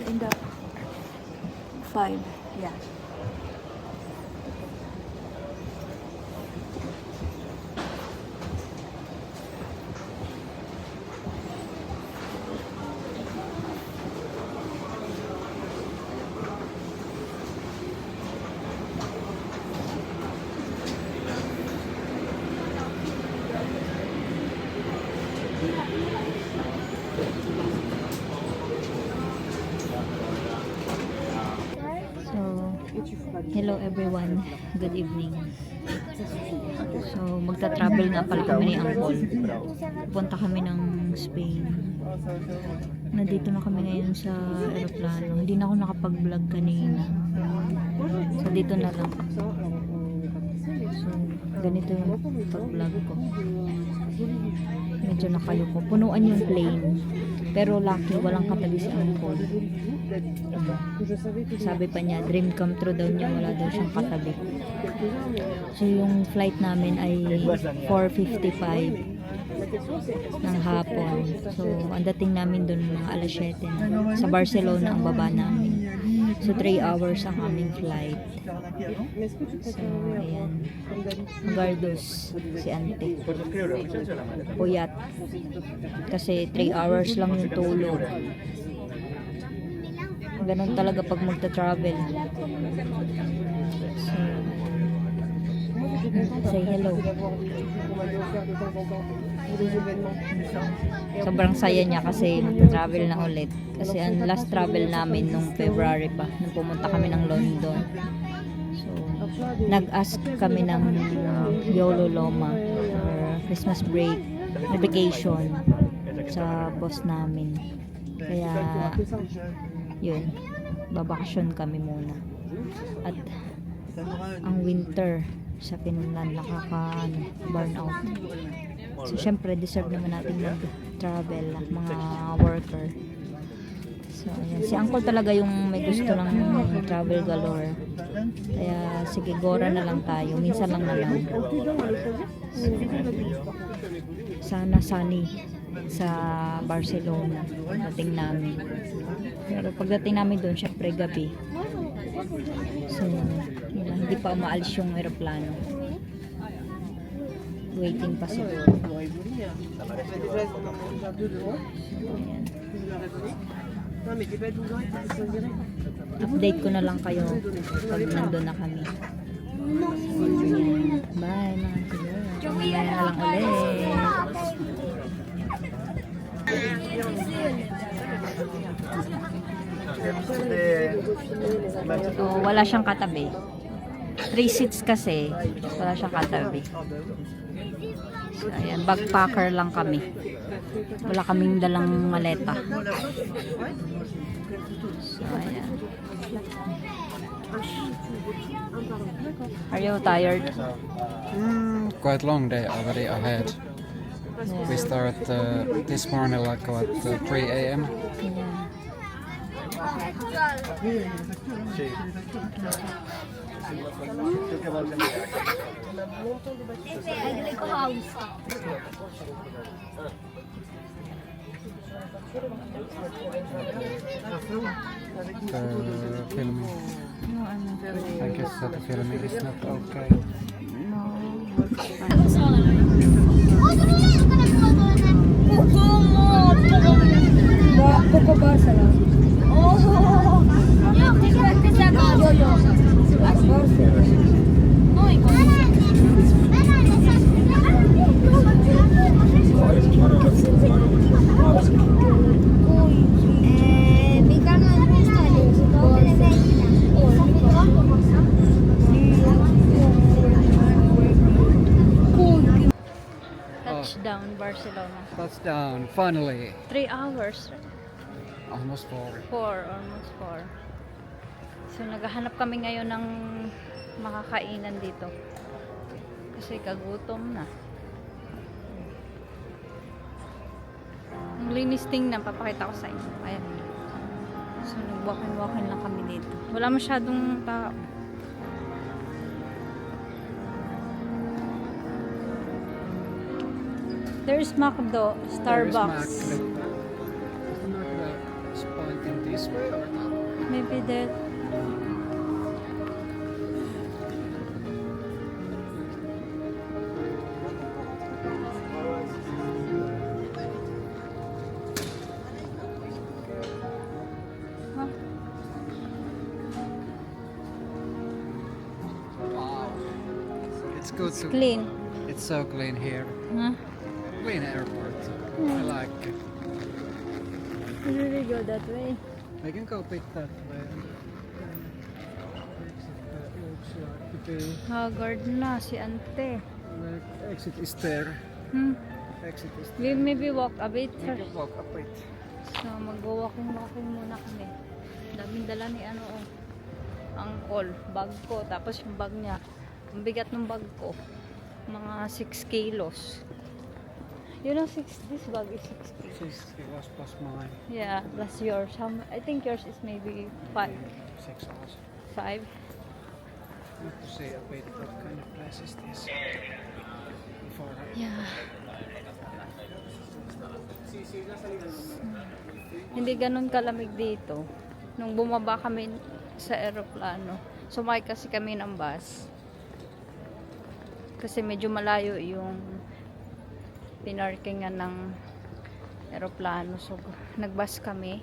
in the 5. Yeah. Hello everyone, good evening. So magta-travel nga pala kami ni Uncle. Punta kami ng Spain. Nandito na kami ngayon sa aeroplano. Hindi na ako nakapag-vlog kanina. So dito na lang. So ganito yung pag-vlog ko. Medyo nakayuko. Punuan yung plane. Pero lucky, walang katabi si Uncle. Sabi pa niya, dream come true daw niya, wala daw siyang katabi. So yung flight namin ay 4:55 ng hapon. So ang dating namin doon mga alas 7 na. Sa Barcelona ang baba namin. So 3 hours ang aming flight. So ayan, Magardos si Ante. Puyat. Kasi 3 hours lang yung tulog. Ganun talaga pag magta-travel. So, say hello. Sobrang saya niya kasi magta-travel na ulit. Kasi ang last travel namin nung February pa, nung pumunta kami ng London. So, nag-ask kami ng YOLO Loma for Christmas break, vacation sa boss namin. Kaya yun, babakasyon kami muna. At ang winter sa Finland nakaka-burnout. So syempre deserve naman natin mag-travel mga worker. So ayan, si Uncle talaga yung may gusto ng travel galore. Kaya sige, gora na lang tayo, minsan lang na lang. So, sana sunny sa Barcelona pagdating namin. Pero pagdating namin doon, syempre gabi. So, yun lang, hindi pa umaalis yung aeroplano. Waiting pa siguro. So, ayan. Update ko na lang kayo pag nandun na kami. So, ayan. Bye mga kuya. Mamaya na lang ulit. So, wala siyang katabi. 3 seats kasi, wala siyang katabi. So, ayan, backpacker lang kami. Wala kaming dalang maleta. So, ayan. Are you tired? Quite long day already ahead. Yeah. We start this morning like at 3 a.m. Yeah. The filming. No, I'm not very... I guess that the filming is not okay. Touchdown, Barcelona. Touchdown, finally. 3 hours. Almost 4. Almost 4. So naghahanap kami ngayon ng makakainan dito. Kasi kagutom na. Ang linis tingnan, papakita ko sa inyo. Ayan. So nag-walk-in lang kami dito. Wala masyadong tao. There's McDo, Starbucks. Is it not pointing this way or not? Maybe that. Huh? Wow. It's good to. Clean. It's so clean here. Huh? Clean airport. I like it. We really go that way. We can go a bit that way. Exit looks like to be. Haggard na si ante. The exit is there. Exit is We there. maybe walk a bit We first. can walk a bit. So mag-walking muna kami. Daming dala ni ano oh. Angkol, bag ko, tapos yung bag niya. Ang bigat ng bag ko. Mga 6 kilos. You know, this bag is 6 kilos. 6 kilos plus mine. Yeah, plus yours. I think yours is maybe 5. 6 also. 5? Need to see a bit what kind of place is this. Before Yeah. Hindi ganun kalamig dito. Nung bumaba kami sa eroplano, sumakay kasi kami ng bus. Kasi medyo malayo yung pinarkingan ng eroplano. So, nagbus kami.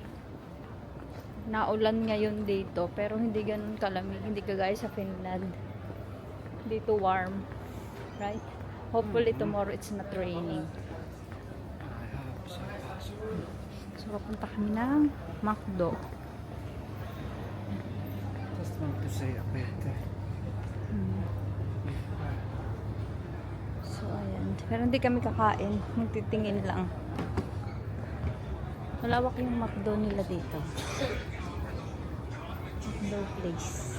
Naulan ngayon dito, pero hindi ganun kalamig. Hindi kagaya sa Finland. Dito warm. Right? Hopefully tomorrow it's not raining. I hope so. So, papunta kami ng McDo. Just want to see a bit. So, ayan. Pero hindi kami kakain. Magtitingin lang. Malawak yung McDo nila dito. McDo place.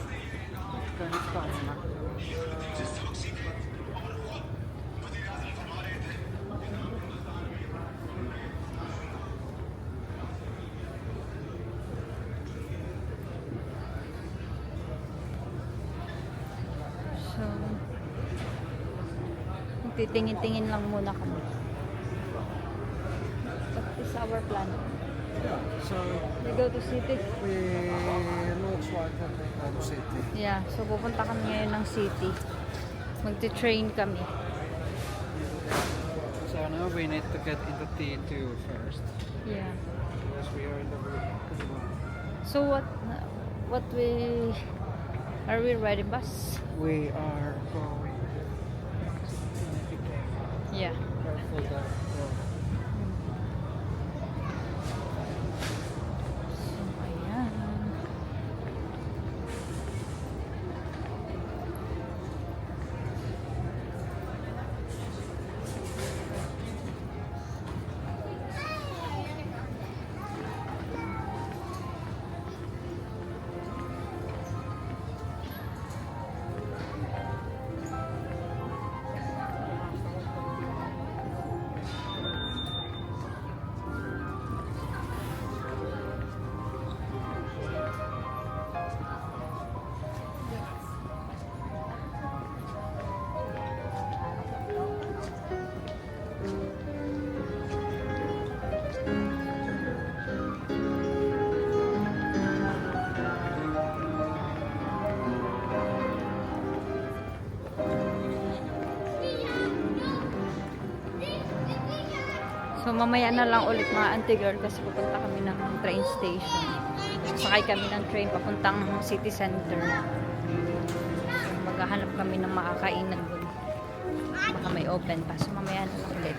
So, titingin-tingin lang muna kami. What is our plan? So We go to city? we looks like that we go to city. Yeah, so pupunta kami ngayon ng city. Magti-train kami. So now we need to get into T2 first. Yeah. Because we are in the room. So what we are we riding bus? We are going. Yeah. Careful that road. So, ayan. So mamaya na lang ulit mga auntie girl kasi pupunta kami ng train station. Sakay kami ng train papuntang city center. So maghahanap kami ng makakainan dun. Baka may open pa. So mamaya na lang ulit.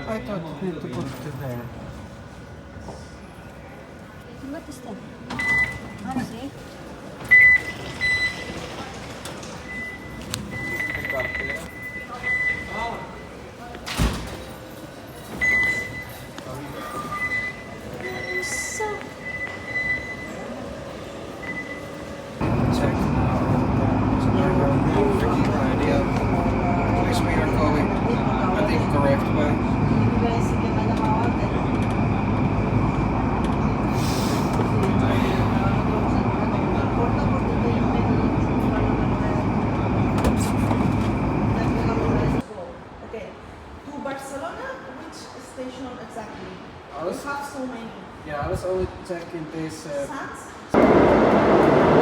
I thought you need to put it there. What is that? Honestly? Check now. Freaking idea. At least we are going, I think, correct way. Okay. To Barcelona, which station exactly? I We was, have so many. yeah, I was only checking this. Sants?